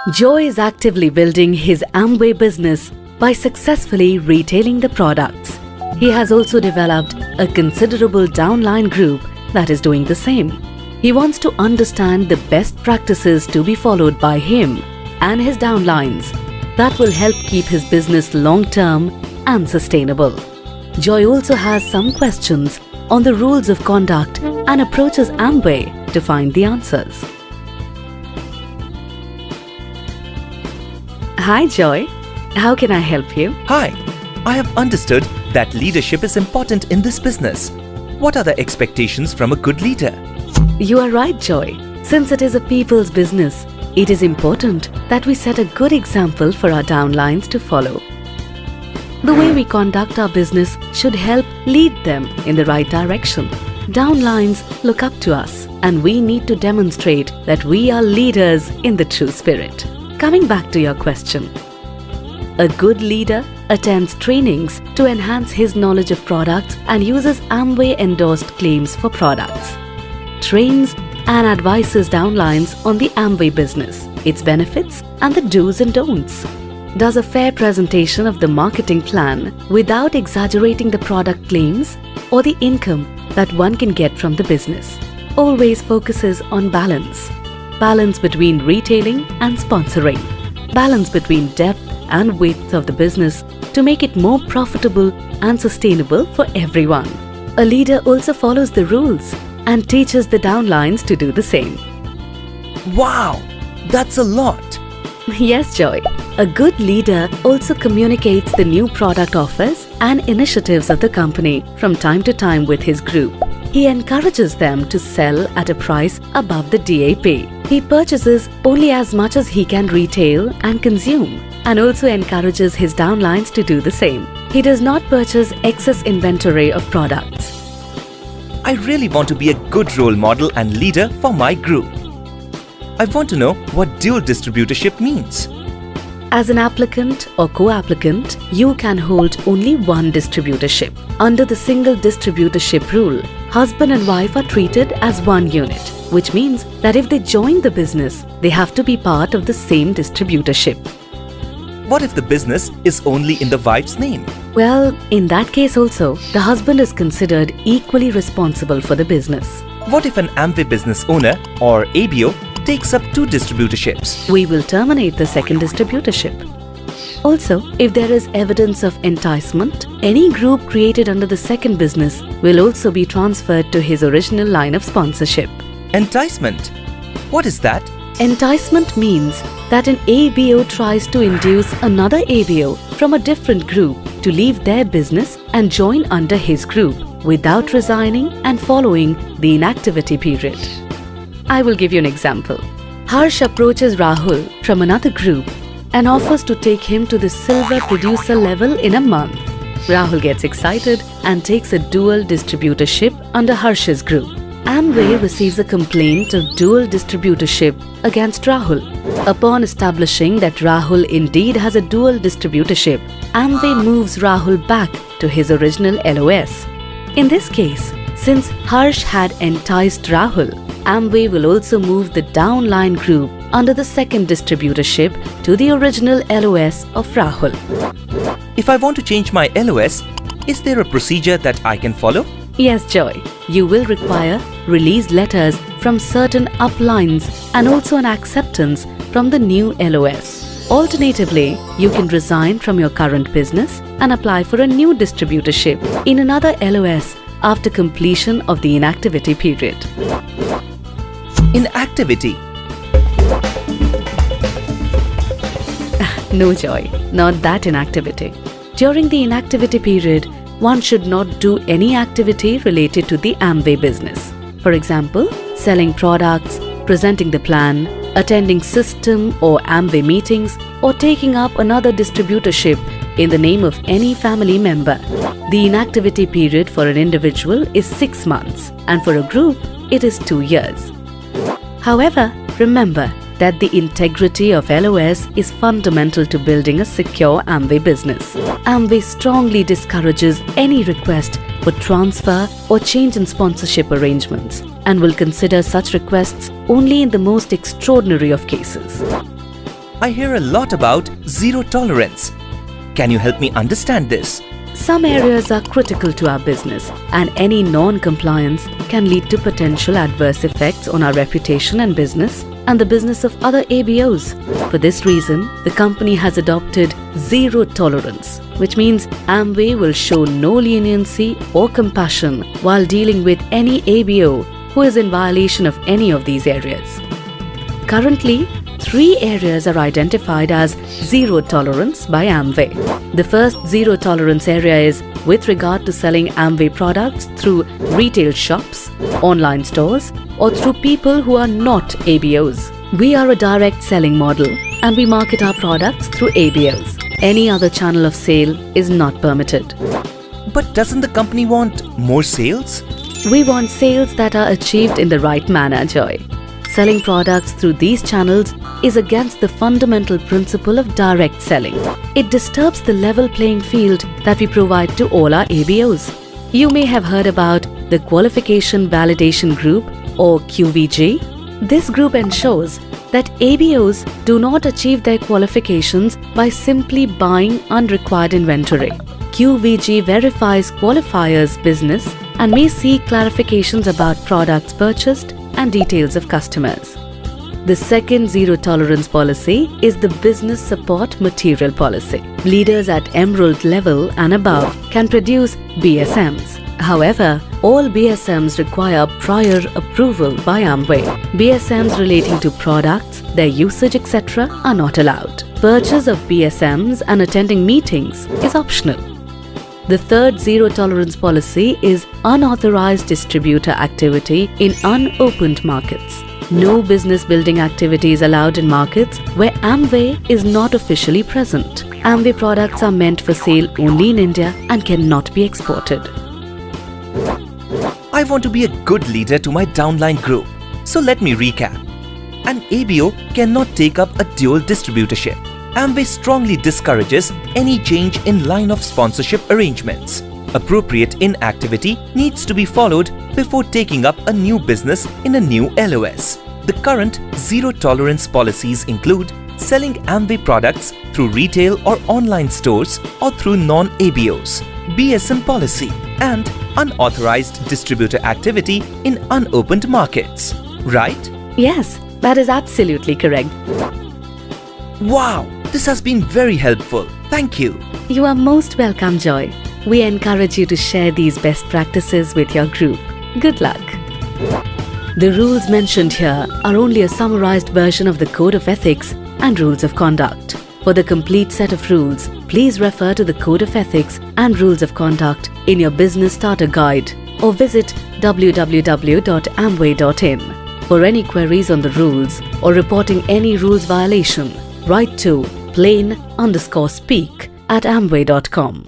Joe is actively building his Amway business by successfully retailing the products. He has also developed a considerable downline group that is doing the same. He wants to understand the best practices to be followed by him and his downlines that will help keep his business long-term and sustainable. Joy also has some questions on the rules of conduct and approaches Amway to find the answers. Hi Joy, how can I help you? Hi, I have understood that leadership is important in this business. What are the expectations from a good leader? You are right, Joy. Since it is a people's business, it is important that we set a good example for our downlines to follow. The way we conduct our business should help lead them in the right direction. Downlines look up to us, and we need to demonstrate that we are leaders in the true spirit. Coming back to your question, a good leader attends trainings to enhance his knowledge of products and uses Amway-endorsed claims for products. Trains and advises downlines on the Amway business, its benefits and the do's and don'ts. Does a fair presentation of the marketing plan without exaggerating the product claims or the income that one can get from the business. Always focuses on balance. Balance between retailing and sponsoring. Balance between depth and width of the business to make it more profitable and sustainable for everyone. A leader also follows the rules and teaches the downlines to do the same. Wow, that's a lot. Yes, Joy. A good leader also communicates the new product offers and initiatives of the company from time to time with his group. He encourages them to sell at a price above the DAP. He purchases only as much as he can retail and consume, and also encourages his downlines to do the same. He does not purchase excess inventory of products. I really want to be a good role model and leader for my group. I want to know what dual distributorship means. As an applicant or co-applicant, you can hold only one distributorship. Under the single distributorship rule, husband and wife are treated as one unit, which means that if they join the business, they have to be part of the same distributorship. What if the business is only in the wife's name? Well, in that case also, the husband is considered equally responsible for the business. What if an Amway business owner or ABO takes up two distributorships? We will terminate the second distributorship. Also, if there is evidence of enticement, any group created under the second business will also be transferred to his original line of sponsorship. Enticement? What is that? Enticement means that an ABO tries to induce another ABO from a different group to leave their business and join under his group without resigning and following the inactivity period. I will give you an example. Harsh approaches Rahul from another group and offers to take him to the silver producer level in a month. Rahul gets excited and takes a dual distributorship under Harsh's group. Amway receives a complaint of dual distributorship against Rahul. Upon establishing that Rahul indeed has a dual distributorship, Amway moves Rahul back to his original LOS. In this case, since Harsh had enticed Rahul, Amway will also move the downline group under the second distributorship to the original LOS of Rahul. If I want to change my LOS, is there a procedure that I can follow? Yes, Joy. You will require release letters from certain uplines and also an acceptance from the new LOS. Alternatively, you can resign from your current business and apply for a new distributorship in another LOS after completion of the inactivity period. Inactivity? No, Joy, not that inactivity. During the inactivity period, one should not do any activity related to the Amway business. For example, selling products, presenting the plan, attending system or Amway meetings, or taking up another distributorship in the name of any family member. The inactivity period for an individual is 6 months, and for a group, it is 2 years. However, remember that the integrity of LOS is fundamental to building a secure Amway business. Amway strongly discourages any request for transfer or change in sponsorship arrangements and will consider such requests only in the most extraordinary of cases. I hear a lot about zero tolerance. Can you help me understand this? Some areas are critical to our business, and any non-compliance can lead to potential adverse effects on our reputation and business and the business of other ABOs. For this reason, the company has adopted zero tolerance, which means Amway will show no leniency or compassion while dealing with any ABO who is in violation of any of these areas. Currently, 3 areas are identified as zero tolerance by Amway. The first zero tolerance area is with regard to selling Amway products through retail shops, online stores, or through people who are not ABOs. We are a direct selling model and we market our products through ABOs. Any other channel of sale is not permitted. But doesn't the company want more sales? We want sales that are achieved in the right manner, Joy. Selling products through these channels is against the fundamental principle of direct selling. It disturbs the level playing field that we provide to all our ABOs. You may have heard about the Qualification Validation Group or QVG. This group ensures that ABOs do not achieve their qualifications by simply buying unrequired inventory. QVG verifies qualifiers' business and may seek clarifications about products purchased and details of customers. The second zero tolerance policy is the business support material policy. Leaders at emerald level and above can produce BSMs. However, all BSMs require prior approval by Amway. BSMs relating to products, their usage, etc. are not allowed. Purchase of BSMs and attending meetings is optional. The third zero tolerance policy is unauthorized distributor activity in unopened markets. No business building activity is allowed in markets where Amway is not officially present. Amway products are meant for sale only in India and cannot be exported. I want to be a good leader to my downline group. So let me recap. An ABO cannot take up a dual distributorship. Amway strongly discourages any change in line of sponsorship arrangements. Appropriate inactivity needs to be followed before taking up a new business in a new LOS. The current zero tolerance policies include selling Amway products through retail or online stores or through non-ABOs, BSM policy, and unauthorized distributor activity in unopened markets. Right? Yes, that is absolutely correct. Wow! This has been very helpful. Thank you. You are most welcome, Joy. We encourage you to share these best practices with your group. Good luck. The rules mentioned here are only a summarized version of the Code of Ethics and Rules of Conduct. For the complete set of rules, please refer to the Code of Ethics and Rules of Conduct in your Business Starter Guide or visit www.amway.in. For any queries on the rules or reporting any rules violation, write to plain_speak@amway.com.